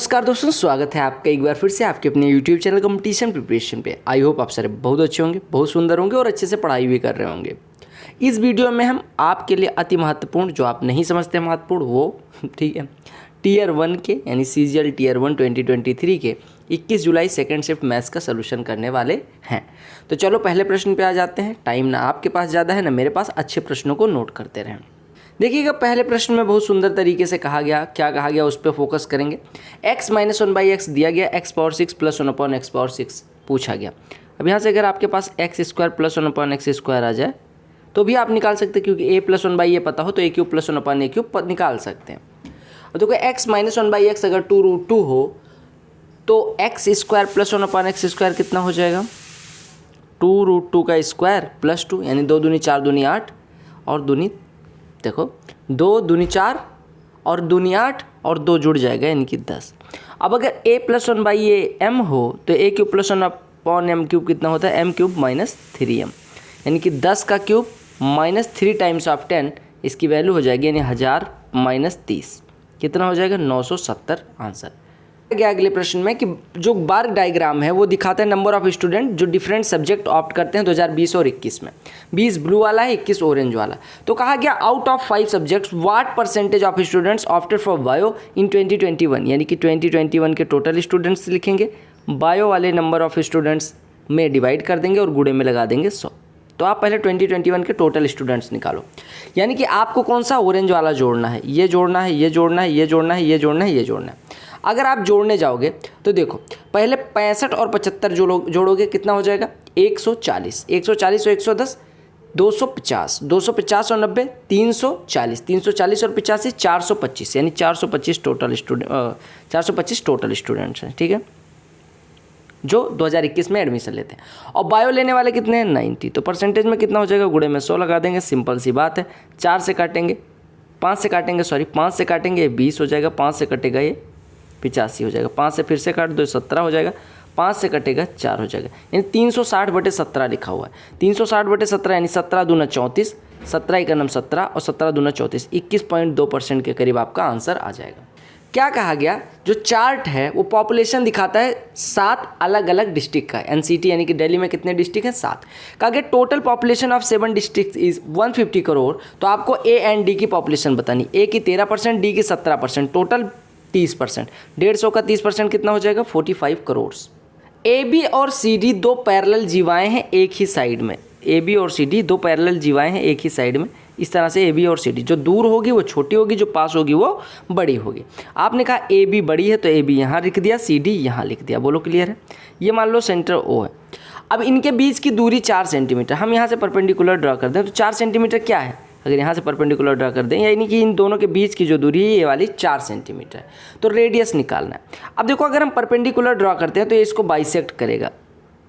नमस्कार दोस्तों, स्वागत है आपका एक बार फिर से आपके अपने YouTube चैनल कंपटीशन प्रिपरेशन पे। आई होप आप सारे बहुत अच्छे होंगे, बहुत सुंदर होंगे और अच्छे से पढ़ाई भी कर रहे होंगे। इस वीडियो में हम आपके लिए अति महत्वपूर्ण, जो आप नहीं समझते महत्वपूर्ण, वो ठीक है, टीयर 1 के यानी CGL टीयर 1 2023 के 21 जुलाई सेकेंड शिफ्ट मैथ्स का सोल्यूशन करने वाले हैं। तो चलो पहले प्रश्न पे आ जाते हैं। टाइम ना आपके पास ज़्यादा है ना मेरे पास, अच्छे प्रश्नों को नोट करते रहें। देखिएगा, पहले प्रश्न में बहुत सुंदर तरीके से कहा गया, क्या कहा गया उस पर फोकस करेंगे। x - 1/x दिया गया, x⁴ प्लस 1/x⁴ पूछा गया। अब यहाँ से अगर आपके पास x² प्लस 1/x² आ जाए तो भी आप निकाल सकते हैं, क्योंकि a + 1/a पता हो तो a³ प्लस 1/a³ निकाल सकते हैं। और देखो x - 1/x अगर 2√2 हो तो x² प्लस 1/x² कितना हो जाएगा, 2√2 का स्क्वायर प्लस 2 यानी 2 दूनी 4 दूनी 8 और दूनी देखो 2 दूनी 4 और दूनी 8 और 2 जुड़ जाएगा यानी कि 10। अब अगर a + 1/m हो तो a³ प्लस 1/m³ कितना होता है, m³ - 3m यानी कि 10 का क्यूब -3 टाइम्स ऑफ 10, इसकी वैल्यू हो जाएगी यानी 1000 - 30 कितना हो जाएगा, 970 आंसर। गया अगले प्रश्न में कि जो बार डायग्राम है वो दिखाता है नंबर ऑफ स्टूडेंट जो डिफरेंट सब्जेक्ट ऑप्ट करते हैं 2020 और 21 में। 20 ब्लू वाला है, 21 ऑरेंज वाला। तो कहा गया out of 5 subjects what percentage of students opted for bio in 2021, यानी कि 2021 के टोटल स्टूडेंट्स लिखेंगे, बायो वाले नंबर ऑफ स्टूडेंट्स में डिवाइड कर देंगे और गुणे में लगा देंगे 100। तो आप पहले 2021 के टोटल स्टूडेंट्स निकालो, यानी कि आपको कौन सा ऑरेंज वाला जोड़ना है, ये जोड़ना है, ये जोड़ना है, ये जोड़ना है, ये जोड़ना है, ये जोड़ना है। अगर आप जोड़ने जाओगे तो देखो पहले 65 और 75 जोड़ोगे कितना हो जाएगा, 140, 140 और 110 250, 250 और 90 340, 340 और 85 425 यानी 425 टोटल स्टूडेंट्स हैं, ठीक है, जो 2021 में एडमिशन लेते हैं। और बायो लेने वाले कितने हैं, 90। तो परसेंटेज में कितना हो जाएगा, गुणे में 100 लगा देंगे, सिंपल सी बात है। 5 से काटेंगे 20 हो जाएगा, 5 से कटेगा ये 85 हो जाएगा, 5 से फिर से काट दो 17 हो जाएगा, 5 से कटेगा 4 हो जाएगा, यानी 360/17 लिखा हुआ है। 360/17 यानी 17 दूना 34, 17 × 9 17 और 17 दूना 34, 21.2% के करीब आपका आंसर आ जाएगा। क्या कहा गया, जो चार्ट है वो पॉपुलेशन दिखाता है 7 अलग अलग डिस्ट्रिक्ट का। NCT यानी कि दिल्ली में कितने डिस्ट्रिक्ट हैं, 7। कहा गया total population of 7 district is 150 crore. तो आपको A एंड D की पॉपुलेशन बतानी, A की 13%, D की 17%, टोटल 30%। 150 का 30% कितना हो जाएगा, 45 करोड़। AB और CD दो पैरेलल जीवाएं हैं एक ही साइड में, AB और CD दो पैरेलल जीवाएं हैं एक ही साइड में। इस तरह से AB और CD, जो दूर होगी वो छोटी होगी, जो पास होगी वो बड़ी होगी। आपने कहा AB बड़ी है तो AB यहाँ लिख दिया, CD यहाँ लिख दिया। बोलो क्लियर है। ये मान लो सेंटर O है। अब इनके बीच की दूरी 4 सेंटीमीटर, हम यहाँ से परपेंडिकुलर ड्रा कर दें तो 4 सेंटीमीटर क्या है, अगर यहाँ से परपेंडिकुलर ड्रा कर दें, यानी कि इन दोनों के बीच की जो दूरी है ये वाली 4 सेंटीमीटर है। तो रेडियस निकालना है। अब देखो अगर हम परपेंडिकुलर ड्रा करते हैं तो ये इसको बाइसेक्ट करेगा।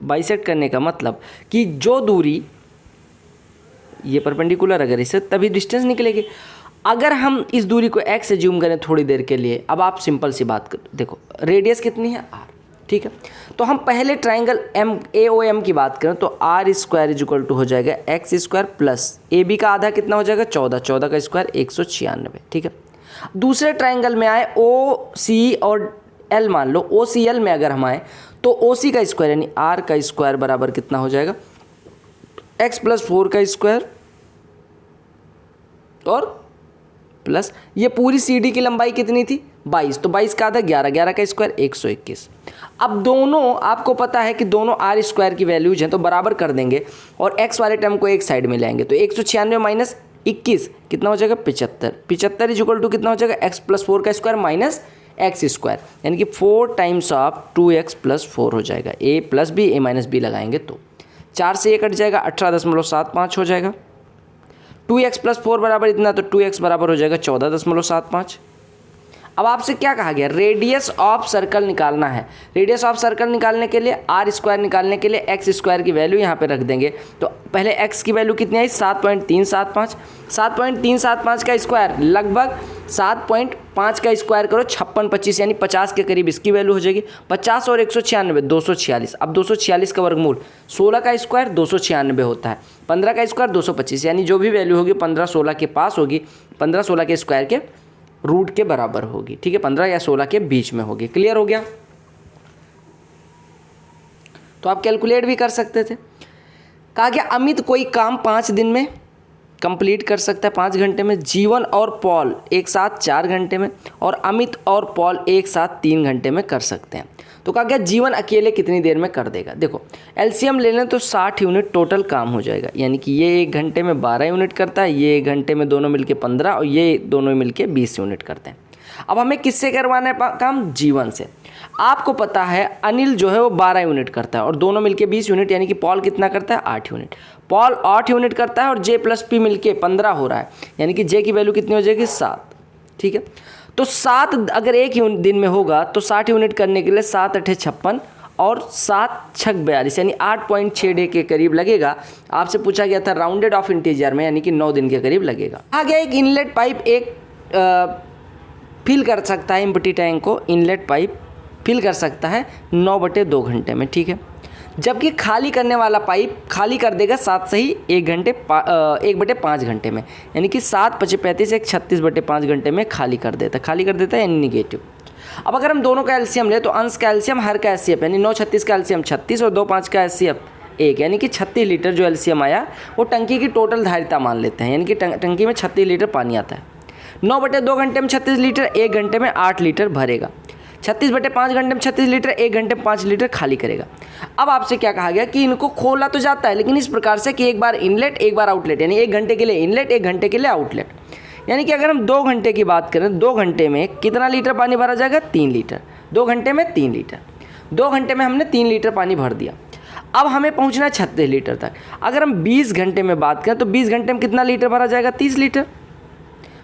बाइसेक्ट करने का मतलब कि जो दूरी ये परपेंडिकुलर अगर इसे तभी डिस्टेंस निकलेगी। अगर हम इस दूरी को x से जूम करें थोड़ी देर के लिए, अब आप सिंपल सी बात देखो, रेडियस कितनी है, r, ठीक है। तो हम पहले ट्राइंगल AOM की बात करें तो r² हो जाएगा x² प्लस AB का आधा कितना हो जाएगा, 14, 14 का स्क्वायर 196, ठीक है। दूसरे ट्राइंगल में आए OC और L, मान लो OCL में अगर हम आए तो OC का स्क्वायर यानी r का स्क्वायर बराबर कितना हो जाएगा, x + 4 का स्क्वायर और प्लस ये पूरी CD की लंबाई कितनी थी, 22, तो 22 का आधा 11, 11 का स्क्वायर 121। अब दोनों आपको पता है कि दोनों r² की वैल्यूज हैं तो बराबर कर देंगे और x वाले टर्म को एक साइड में लाएंगे तो 196 - 21 कितना हो जाएगा, 75। 75 = कितना हो जाएगा, x + 4 का स्क्वायर माइनस x², यानी कि 4 टाइम्स ऑफ 2x + 4 हो जाएगा। a + b a - b लगाएंगे तो 4 से ये कट जाएगा, 18.75 हो जाएगा। 2x + 4 बराबर इतना, तो 2x बराबर हो जाएगा 14.75। अब आपसे क्या कहा गया, रेडियस ऑफ सर्कल निकालना है। रेडियस ऑफ सर्कल निकालने के लिए r² निकालने के लिए x² की वैल्यू यहाँ पे रख देंगे। तो पहले x की वैल्यू कितनी आई, 7.375। 7.375 का स्क्वायर लगभग 7.5 का स्क्वायर करो 5625 यानी 50 के करीब इसकी वैल्यू हो जाएगी। 50 और 196 246। अब 246 का वर्गमूल 16 का स्क्वायर 296 होता है, 15 का स्क्वायर 225, यानी जो भी वैल्यू होगी 15 16 के पास होगी, 15 16 के स्क्वायर के रूट के बराबर होगी, ठीक है, 15 या 16 के बीच में होगी। क्लियर हो गया? तो आप कैलकुलेट भी कर सकते थे। कहा गया अमित कोई काम 5 दिन में कंप्लीट कर सकता है, 5 घंटे में। जीवन और पॉल एक साथ 4 घंटे में, और अमित और पॉल एक साथ 3 घंटे में कर सकते हैं। तो कहा गया जीवन अकेले कितनी देर में कर देगा। देखो एलसीएम ले लें तो 60 यूनिट टोटल काम हो जाएगा, यानी कि ये 1 घंटे में 12 यूनिट करता है, ये 1 घंटे में दोनों मिलके 15 और ये दोनों मिलके 20 यूनिट करते हैं। अब हमें किससे करवाना है काम? जीवन से। आपको पता है अनिल जो है वो 12 यूनिट करता है और दोनों मिलके 20 यूनिट, यानी कि पॉल कितना करता है? 8 यूनिट। पॉल 8 यूनिट करता है और जे प्लस पी मिलके 15 हो रहा है, यानी कि जे की वैल्यू कितनी हो जाएगी? 7। ठीक है, तो 7 अगर एक दिन में होगा तो 60 यूनिट करने के लिए 7 × 8 = 56 और 7 × 6 = 42, यानी 8.6 डे के करीब लगेगा। आपसे पूछा गया था राउंडेड ऑफ इंटीजर में, यानी कि 9 दिन के करीब लगेगा। आगे एक इनलेट पाइप फिल कर सकता है, एम्प्टी टैंक को इनलेट पाइप फिल कर सकता है 9/2 घंटे में, ठीक है। जबकि खाली करने वाला पाइप खाली कर देगा 7 से ही 1/5 घंटे में, यानी कि 7 × 5 = 35, 36/5 घंटे में खाली कर देता है यानी निगेटिव। अब अगर हम दोनों का एलसीएम ले तो अंश का एलसीएम हर का एचसीएफ, यानी 9×36 का एलसीएम 36 और 2×5 का एचसीएफ 1, यानी कि 36 लीटर जो एलसीएम आया वो टंकी की टोटल धारिता मान लेते हैं, यानी कि टंकी में 36 लीटर पानी आता है। 9/2 घंटे में 36 लीटर, 1 घंटे में 8 लीटर भरेगा। 36/5 घंटे में 36 लीटर, 1 घंटे में 5 लीटर खाली करेगा। अब आपसे क्या कहा गया कि इनको खोला तो जाता है, लेकिन इस प्रकार से कि एक बार इनलेट एक बार आउटलेट, यानी 1 घंटे के लिए इनलेट 1 घंटे के लिए आउटलेट। यानी कि अगर हम 2 घंटे की बात करें, 2 घंटे में कितना लीटर पानी भरा जाएगा? 3 लीटर। 2 घंटे में 3 लीटर, 2 घंटे में हमने 3 लीटर पानी भर दिया। अब हमें पहुंचना है 36 लीटर तक। अगर हम 20 घंटे में बात करें तो 20 घंटे में कितना लीटर भरा जाएगा? 30 लीटर।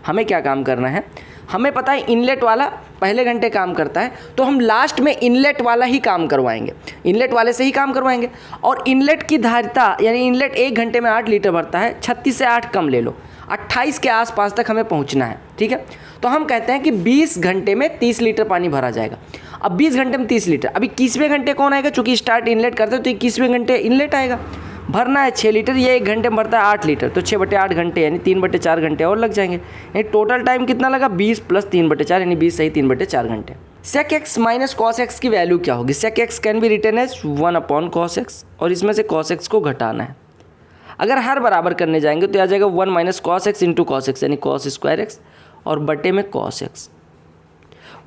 हमें क्या काम करना है? हमें पता है इनलेट वाला पहले घंटे काम करता है, तो हम लास्ट में इनलेट वाला ही काम करवाएंगे, इनलेट वाले से ही काम करवाएंगे। और इनलेट की धारिता, यानी इनलेट 1 घंटे में 8 लीटर भरता है, 36 से 8 कम ले लो, 28 के आसपास तक हमें पहुंचना है, ठीक है। तो हम कहते हैं कि 20 घंटे में 30 लीटर पानी भरा जाएगा। अब 20 घंटे में 30 लीटर, अभी 21वें घंटे कौन आएगा? चूँकि स्टार्ट इनलेट करते हैं तो 21वें घंटे इनलेट आएगा, भरना है 6 लीटर, ये 1 घंटे में भरता है 8 लीटर, तो 6/8 घंटे यानी 3/4 घंटे और लग जाएंगे। यानी टोटल टाइम कितना लगा? 20 + 3/4, यानी 20 सही 3/4 घंटे। sec x - cos x की वैल्यू क्या होगी? sec x can be written as 1/cos x, और इसमें से cos x को घटाना है। अगर हर बराबर करने जाएंगे तो आ जाएगा 1 - cos x × cos x, यानी cos²x और बटे में cos x।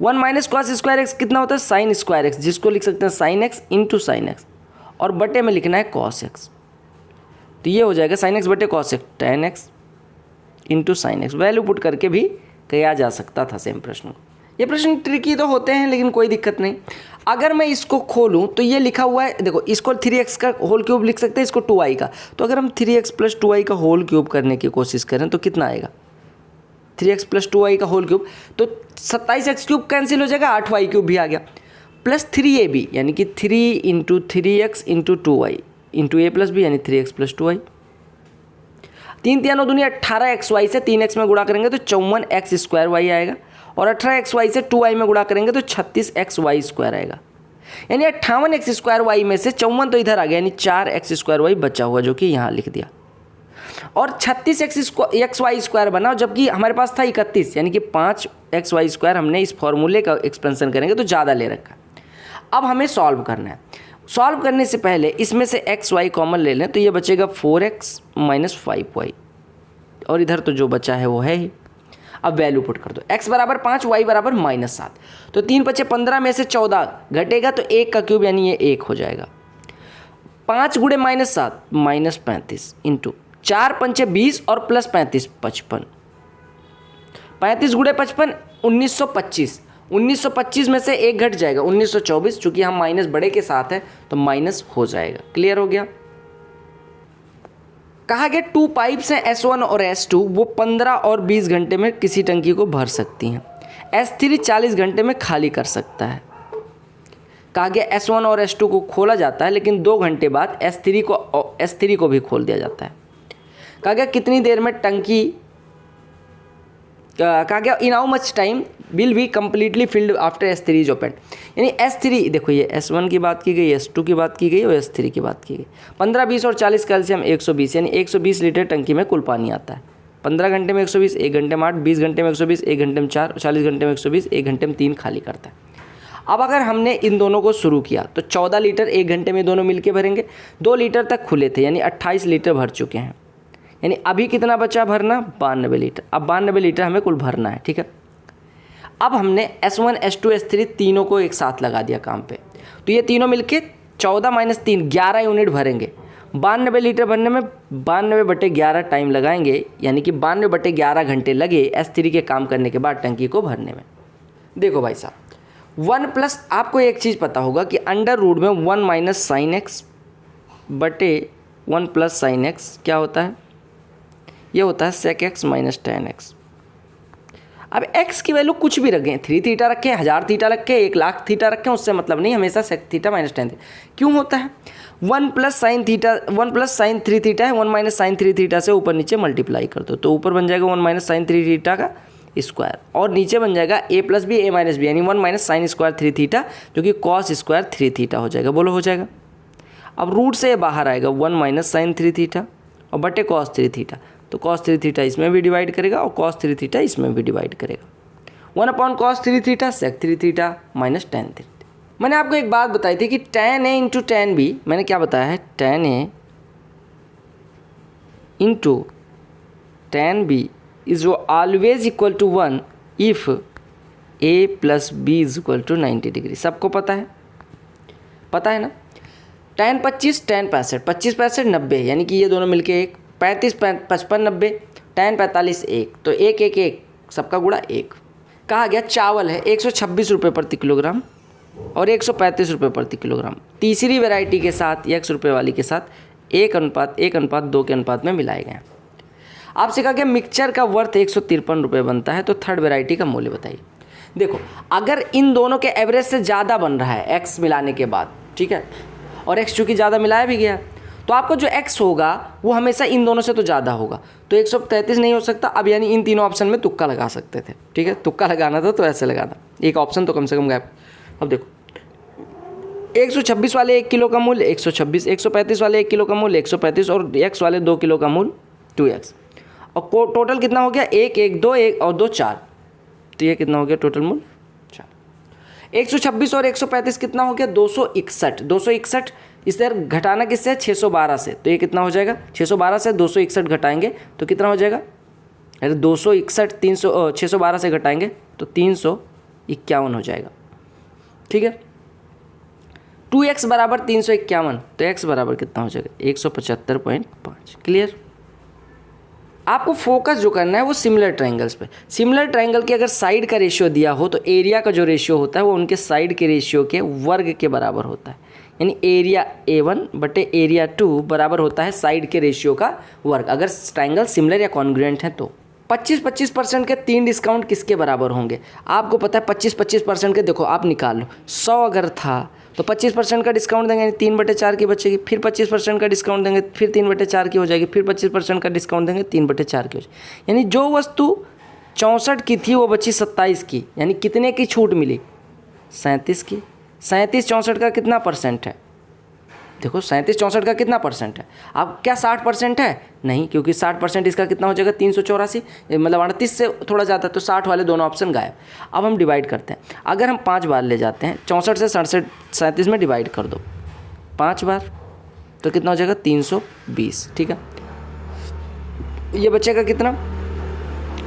1 - cos² कितना होता है? sin²x, जिसको लिख सकते हैं sin x × sin x, और बटे में लिखना है cos x। तो ये हो जाएगा sin x बटे cos x, tan x × sin x। Value put करके भी किया जा सकता था सेम प्रश्न को। ये प्रश्न ट्रिकी तो होते हैं लेकिन कोई दिक्कत नहीं। अगर मैं इसको खोलूं तो ये लिखा हुआ है, देखो इसको 3x का होल क्यूब लिख सकते हैं, इसको 2i का। तो अगर हम 3x + 2i का होल क्यूब करने की कोशिश करें तो कितना आएगा? 3x + 2i का होल क्यूब, तो 27x³ कैंसिल हो जाएगा, 8y³ भी आ गया, प्लस 3ab, यानी कि 3 × 3x × 2i × a + b, यानी 3x + 2i। 3 × 3 = 9 = 18xy से 3x में गुणा करेंगे तो 54x² आएगा, और 18xy से 2i में गुणा करेंगे तो 36xy² आएगा। यानी 58x² में से 54 तो इधर आ गया, यानी 4x² बचा हुआ, जो कि यहाँ लिख दिया। और 36xy² बना, जबकि हमारे पास था 31, यानी कि 5xy² हमने इस फॉर्मूले का एक्सपेंशन करेंगे तो ज़्यादा ले रखा। अब हमें सॉल्व करना है। सॉल्व करने से पहले इसमें से xy कॉमन ले लें तो ये बचेगा 4x - 5y, और इधर तो जो बचा है वो है ही। अब वैल्यू पुट कर दो, x = 5, y = -7, तो 3 × 5 = 15 में से 14 घटेगा तो 1 का क्यूब, यानी ये 1 हो जाएगा। 5 × -7 -35 × 4 × 5 = 20 और +35 55, 35 × 55 1925, 1925 में से 1 घट जाएगा 1924, चूँकि हम माइनस बड़े के साथ है तो माइनस हो जाएगा। क्लियर हो गया? कहा गया 2 पाइप्स हैं S1 और S2, वो 15 और 20 घंटे में किसी टंकी को भर सकती हैं। S3 40 घंटे में खाली कर सकता है। कहा गया S1 और S2 को खोला जाता है, लेकिन 2 घंटे बाद S3 को भी खोल दिया जाता है। कहा गया कितनी देर में टंकी, कहा गया in how much time will be completely field after S3 is open. यानी S3, देखो ये S1 की बात की गई, S2 की बात की गई और S3 की बात की गई। 15, 20 और 40 कैल्शियम 120, यानी 120 लीटर टंकी में कुल पानी आता है। 15 घंटे में 120, 1 घंटे में 8, 20 घंटे में 120, 1 घंटे में 4, 40 घंटे में 120, 1 घंटे में 3 खाली करता है। अब अगर हमने इन दोनों को शुरू किया तो 14 लीटर 1 घंटे में दोनों मिलके भरेंगे। 2 लीटर तक खुले थे यानी 28 लीटर भर चुके हैं। यानी अभी कितना बचा भरना? 92 लीटर। अब 92 लीटर हमें कुल भरना है, ठीक है। अब हमने S1, S2, S3 तीनों को एक साथ लगा दिया काम पे, तो ये तीनों मिलके 14 - 3 11 यूनिट भरेंगे। 92 लीटर भरने में 92/11 टाइम लगाएंगे, यानी कि 92/11 घंटे लगे S3 के काम करने के बाद टंकी को भरने में। देखो भाई साहब, 1+ आपको एक चीज़ पता होगा कि अंडर रूट में 1 - sin x बटे 1 + sin x क्या होता है? ये होता है sec x - tan x। अब x की वैल्यू कुछ भी रखें, 3 थीटा रखें, 1000 थीटा रखें, 1,00,000 थीटा रखें, उससे मतलब नहीं, हमेशा sec थीटा - tan थीटा। क्यों होता है? 1 + sin थीटा 1 + sin 3 थीटा है, 1 - sin 3 थीटा से ऊपर नीचे मल्टीप्लाई कर दो तो ऊपर बन जाएगा 1 - sin 3 थीटा का स्क्वायर, और नीचे बन जाएगा a + b a - b, यानी 1 - sin स्क्वायर 3 थीटा, जो कि cos स्क्वायर 3 थीटा हो जाएगा। बोलो हो जाएगा। अब रूट से बाहर आएगा 1 - sin 3 थीटा और बटे cos 3 थीटा, तो cos 3 थीटा इसमें भी डिवाइड करेगा और cos 3 थीटा इसमें भी डिवाइड करेगा। 1/cos 3 theta sec 3 theta minus tan 3। मैंने आपको एक बात बताई थी कि tan a into tan b, मैंने क्या बताया है? tan a into tan b is always equal to 1 if a + b is equal to 90 degree. सबको पता है? पता है ना? tan 25 tan 65, 25 65 90, यानी कि ये दोनों मिलके 1, 35 55 90, tan 45 1, तो 1 1 1 सबका गुणा 1। कहा गया चावल है 126 रुपये प्रति किलोग्राम और 135 रुपये प्रति किलोग्राम। तीसरी वैरायटी के साथ या 100 रुपये वाली के साथ 1:1:2 के अनुपात में मिलाए गए। आपसे कहा गया मिक्सचर का वर्थ 153 रुपये बनता है, तो थर्ड वैरायटी का मूल्य बताइए। देखो, अगर इन दोनों के एवरेज से ज़्यादा बन रहा है एक्स मिलाने के बाद, ठीक है, और एक्स चूँकि ज़्यादा मिलाया भी गया, तो आपको जो एक्स होगा वो हमेशा इन दोनों से तो ज़्यादा होगा, तो 133 नहीं हो सकता। अब यानी इन तीनों ऑप्शन में तुक्का लगा सकते थे, ठीक है। तुक्का लगाना था तो ऐसे लगाना, एक ऑप्शन तो कम से कम गायब। अब देखो, 126 वाले 1 किलो का मूल्य 126, 135 वाले 1 किलो का मूल्य 135 और x वाले 2 किलो का मूल्य 2x, और टोटल कितना हो गया? 1 1 2 1 और 2 4, तो ये कितना हो गया टोटल मूल्य? 4। 126 और 135 कितना हो गया? 261। 261 इसे घटाना किससे? 612 से, तो ये कितना हो जाएगा? 612 से 261 घटाएंगे तो कितना हो जाएगा? अरे 261 612 से घटाएंगे तो 351 हो जाएगा, ठीक है। 2x बराबर 351, तो x बराबर कितना हो जाएगा? 175.5। क्लियर? आपको फोकस जो करना है वो सिमिलर ट्रायंगल्स पे। सिमिलर ट्रायंगल के अगर साइड का रेशियो दिया हो तो एरिया का जो रेशियो होता है वो उनके साइड के रेशियो के वर्ग के बराबर होता है, यानी एरिया A1 बटे एरिया 2 बराबर होता है साइड के रेशियो का वर्ग, अगर ट्रायंगल सिमिलर या कॉन्ग्रुएंट है तो। 25% के 3 डिस्काउंट किसके बराबर होंगे? आपको पता है 25% के, देखो आप निकाल लो। 100 अगर था तो 25% का डिस्काउंट देंगे, यानी 3/4 की बचेगी, फिर 25% का डिस्काउंट देंगे, फिर 3/4 की हो जाएगी, फिर 25% का डिस्काउंट देंगे, 3/4 की हो जाएगी। यानी जो वस्तु 64 की थी वो बची 27 की, यानी कितने की छूट मिली? 37 की। 37 64 का कितना परसेंट है? देखो 37 64 का कितना परसेंट है? अब क्या 60% है? नहीं, क्योंकि 60% इसका कितना हो जाएगा? 384, मतलब 38 से थोड़ा ज़्यादा, तो 60 वाले दोनों ऑप्शन गायब। अब हम डिवाइड करते हैं। अगर हम 5 बार ले जाते हैं, 64 से 37 में डिवाइड कर दो 5 बार, तो कितना हो जाएगा? 320, ठीक है। ये बचेगा कितना?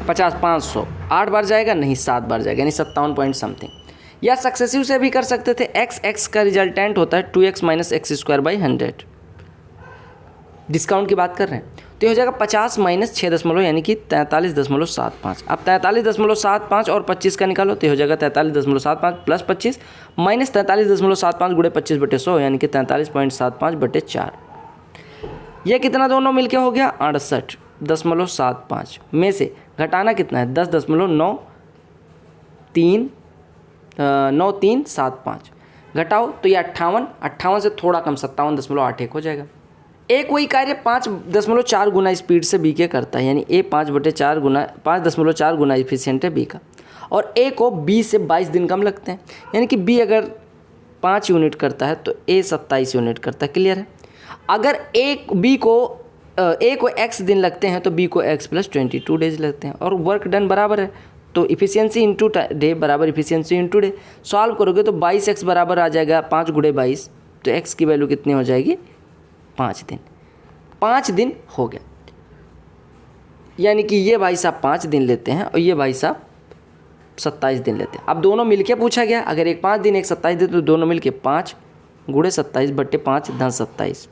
50 500। 8 बार जाएगा? नहीं, 7 बार जाएगा, यानी 57 पॉइंट समथिंग। या सक्सेसिव से भी कर सकते थे। x का रिजल्टेंट होता है 2x - x²/100। डिस्काउंट की बात कर रहे हैं तो ये हो जाएगा 50 - 6 यानी कि 43.75। अब 43.75 और 25 का निकालो तो ये हो जाएगा 43.75 प्लस 25 माइनस 43.75 गुणे 25/100, यानी कि 43.75/4। ये कितना दोनों मिलके हो गया? 68.75 में से घटाना कितना है? 10.9375 घटाओ तो ये 58 से थोड़ा कम 57.81 हो जाएगा। एक वही कार्य 5.4 गुना स्पीड से बी के करता है, यानी ए 5.4 गुना इफिशियंट है बी का, और ए को बी से 22 दिन कम लगते हैं, यानी कि बी अगर 5 यूनिट करता है तो ए 27 यूनिट करता है। क्लियर है? अगर ए बी को ए को x दिन लगते हैं तो b को x + 22 डेज लगते हैं, और वर्क डन बराबर है तो इफ़िशियंसी इंटू डे बराबर इफ़िशियंसी इंटू डे। सॉल्व करोगे तो 22x बराबर आ जाएगा 5 × 22, तो x की वैल्यू कितनी हो जाएगी 5 दिन। 5 दिन हो गया, यानी कि ये भाई साहब 5 दिन लेते हैं और ये भाई साहब 27 दिन लेते हैं। अब दोनों मिलके पूछा गया, अगर एक 5 दिन एक 27 दिन तो दोनों मिलके 5 × 27/5 धन 27,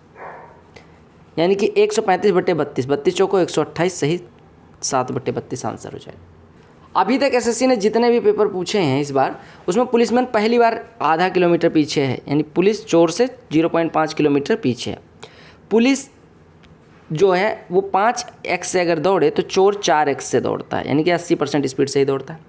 यानी कि 135/32, 32 चौको 128 सही 7/32 आंसर हो जाएगा। अभी तक एसएससी ने जितने भी पेपर पूछे हैं इस बार, उसमें पुलिसमैन पहली बार आधा किलोमीटर पीछे है, यानी पुलिस चोर से 0.5 किलोमीटर पीछे है। पुलिस जो है वो 5x से अगर दौड़े तो चोर 4x से दौड़ता है, यानी कि 80% स्पीड से ही दौड़ता है,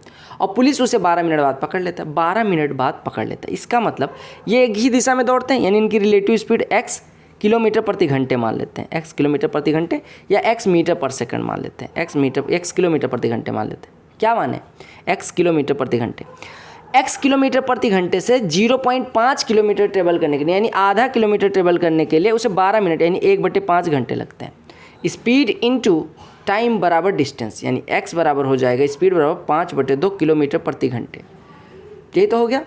और पुलिस उसे 12 मिनट बाद पकड़ लेता है। 12 मिनट बाद पकड़ लेता है, इसका मतलब ये एक ही दिशा में दौड़ते हैं, यानी इनकी रिलेटिव स्पीड x किलोमीटर प्रति घंटे मान लेते हैं, x किलोमीटर प्रति घंटे या x मीटर पर सेकंड मान लेते हैं, x किलोमीटर प्रति घंटे मान लेते हैं। क्या माने x किलोमीटर प्रति घंटे, x किलोमीटर प्रति घंटे से 0.5 किलोमीटर ट्रेवल करने के लिए, यानी आधा किलोमीटर ट्रेवल करने के लिए उसे 12 मिनट यानी 1/5 घंटे लगते हैं। स्पीड इनटू टाइम बराबर डिस्टेंस, यानी x बराबर हो जाएगा स्पीड बराबर 5/2 किलोमीटर प्रति घंटे। यही तो हो गया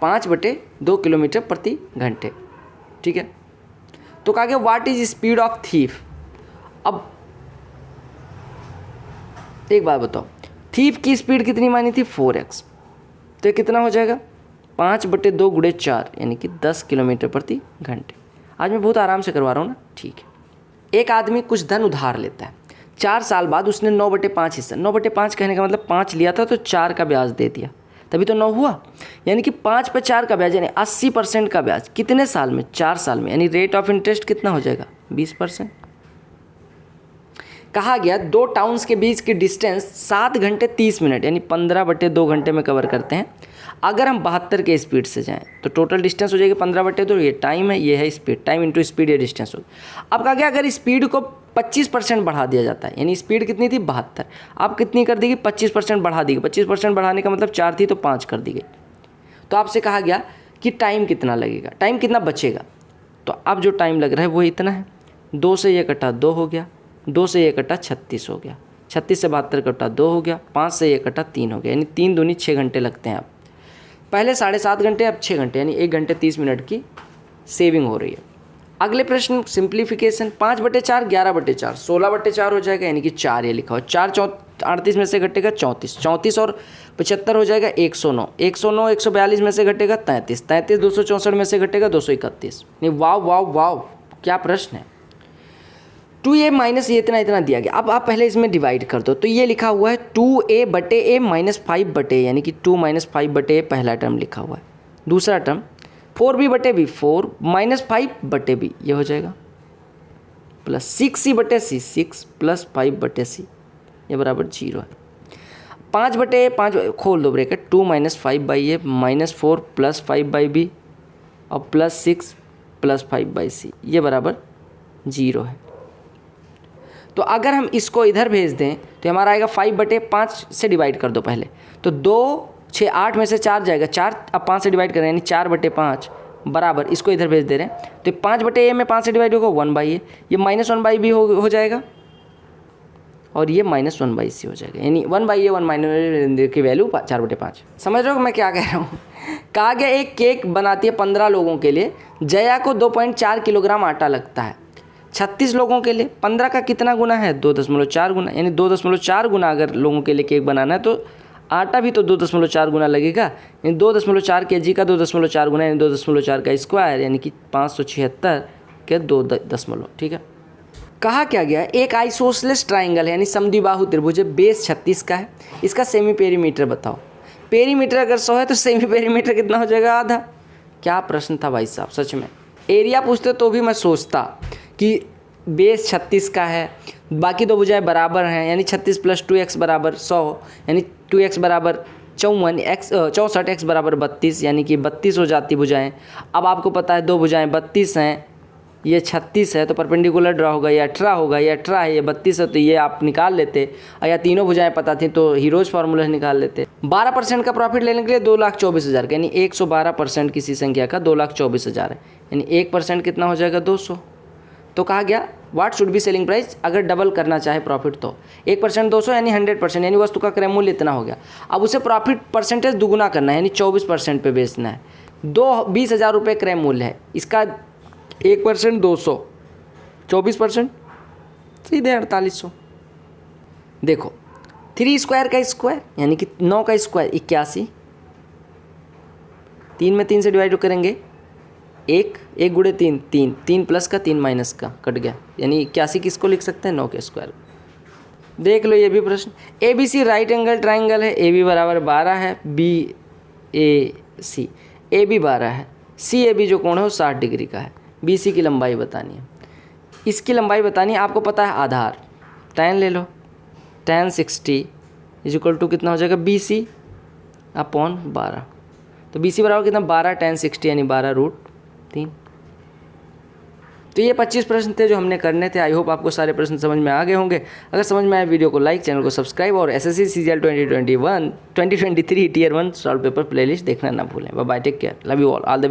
5/2 किलोमीटर प्रति घंटे, ठीक है। तो कहा गया what is speed of thief. अब एक बात बताओ, थीफ की स्पीड कितनी मानी थी 4x, तो ये कितना हो जाएगा 5/2 × 4 यानी कि 10 किलोमीटर प्रति घंटे। आज मैं बहुत आराम से करवा रहा हूँ ना, ठीक है। एक आदमी कुछ धन उधार लेता है, 4 साल बाद उसने 9/5 हिस्सा, 9/5 कहने का मतलब 5 लिया था तो 4 का ब्याज दे दिया, तभी तो 9 हुआ, यानी कि 5 पे 4 का ब्याज यानी 80% का ब्याज कितने साल में 4 साल में, यानी रेट ऑफ इंटरेस्ट कितना हो जाएगा 20%। कहा गया 2 टाउन्स के बीच की डिस्टेंस 7 घंटे 30 मिनट यानी 15/2 घंटे में कवर करते हैं। अगर हम 72 के स्पीड से जाएं तो टोटल डिस्टेंस हो जाएगी 15/2, ये टाइम है, ये है स्पीड, टाइम इंटू स्पीड ये डिस्टेंस होगी। अब कहा गया अगर स्पीड को 25% बढ़ा दिया जाता है, यानी स्पीड कितनी थी 72, अब कितनी कर देगी 25% बढ़ा दी गई। 25% बढ़ाने का मतलब 4 थी तो 5 कर दी गई। तो आपसे कहा गया कि टाइम कितना लगेगा, टाइम कितना बचेगा, तो अब जो टाइम लग रहा है वो इतना है। 2 से ये कटा 2 हो गया, 2 से ये कटा 36 हो गया, 36 से 72 कटा 2 हो गया, 5 से ये कटा 3 हो गया, यानी 3 दूनी 6 घंटे लगते हैं। अब पहले 7.5 घंटे, अब 6 घंटे, यानी 1 घंटे 30 मिनट की सेविंग हो रही है। अगले प्रश्न सिंप्लीफिकेशन, 5/4 11/4 16/4 हो जाएगा, यानी कि 4 ये लिखा हो। 4 38 में से घटेगा 34, 34 और 75 हो जाएगा 109, 109 142 में से घटेगा 33, 33 264 में से घटेगा 231। नहीं वाव वाव वाव, क्या प्रश्न है। 2a माइनस ये इतना दिया गया। अब आप पहले इसमें डिवाइड कर दो, तो ये लिखा हुआ है 2a/a - 5/a, यानी कि 2 - 5/a पहला टर्म लिखा हुआ है। दूसरा टर्म 4b/b 4 - 5/b ये हो जाएगा, प्लस 6c/c 6 प्लस 5/c ये बराबर 0 है। 5/a 5 खोल दो ब्रैकेट, 2 - 5/a -4 प्लस 5/b और प्लस 6 प्लस 5/c ये बराबर 0 है। तो अगर हम इसको इधर भेज दें तो हमारा आएगा 5/5 से डिवाइड कर दो पहले, तो 2 6 8 में से 4 जाएगा, 4 अब 5 से डिवाइड करें यानी 4/5 बराबर इसको इधर भेज दे रहे हैं, तो 5/a में 5 से डिवाइड होगा 1/a, ये -1/b हो जाएगा और ये -1/c हो जाएगा, यानी 1/a 1 की वैल्यू 4/5। समझ रहे हो मैं क्या कह रहा हूँ। कहा गया एक केक बनाती है 15 लोगों के लिए, जया को 2.4 किलोग्राम आटा लगता है। 36 लोगों के लिए 15 का कितना गुना है 2.4 गुना, यानी 2.4 गुना अगर लोगों के लिए केक बनाना है तो आटा भी तो 2.4 गुना लगेगा, यानी 2.4 kg का 2.4 गुना यानी 2.4 का स्क्वायर, यानी कि 576 के 2 ठीक है। कहा क्या गया एक आइसोसेलेस ट्राइंगल है, यानी समद्विबाहु त्रिभुज है, बेस 36 का है, इसका सेमी पेरीमीटर बताओ। पेरीमीटर अगर 100 है तो सेमी पेरीमीटर कितना हो जाएगा आधा। क्या प्रश्न था भाई साहब, सच में। एरिया पूछते तो भी मैं सोचता कि बेस 36 का है, बाकी दो भुजाएं बराबर हैं, यानी 36 + 2x बराबर 100, यानी 2x बराबर 64 x बराबर 32, यानी कि 32 हो जाती भुजाएं। अब आपको पता है दो भुजाएं 32 हैं, ये 36 है, तो परपेंडिकुलर ड्रा होगा, ये 18 होगा, ये 18 है, ये 32 है, तो ये आप निकाल लेते। या तीनों भुजाएं पता थी तो हीरोज फार्मूला से निकाल लेते। 12% का प्रॉफिट लेने के लिए 2,24,000 का, यानी 112% किसी संख्या का 2,24,000 है, यानी 1% कितना हो जाएगा 200। तो कहा गया what should be selling price अगर डबल करना चाहे प्रॉफिट तो 1% 200 यानी 100% यानी वस्तु का क्रय मूल्य इतना हो गया। अब उसे प्रॉफिट परसेंटेज दुगुना करना है यानी 24% पे बेचना है। 20,000 रुपये क्रय मूल्य है, इसका 1% 200, 24% सीधे 4800। देखो 3 स्क्वायर का स्क्वायर यानी कि 9 का स्क्वायर 81, 3 में 3 से डिवाइड करेंगे 1 गुणे 3 3, 3 प्लस का 3 माइनस का कट गया यानी 81 किसको लिख सकते हैं 9 के स्क्वायर। देख लो ये भी प्रश्न। A B C right angle triangle है, ए बी बराबर 12 है, B A C, A B 12 है, सी ए बी जो कोण है वो 60 डिग्री का है, बी सी की लंबाई बतानी है। इसकी लंबाई बतानी है, आपको पता है आधार tan ले लो, tan 60 इज इक्वल टू कितना हो जाएगा बी सी अपॉन 12। तो बी सी बराबर कितना 12 tan 60 यानी 12√3। तो ये 25 प्रश्न थे जो हमने करने थे। आई होप आपको सारे प्रश्न समझ में आ गए होंगे। अगर समझ में आए वीडियो को लाइक, चैनल को सब्सक्राइब और SSC CGL 2023 tier 1 solve paper playlist देखना ना भूलें। Bye bye, take care, love you all the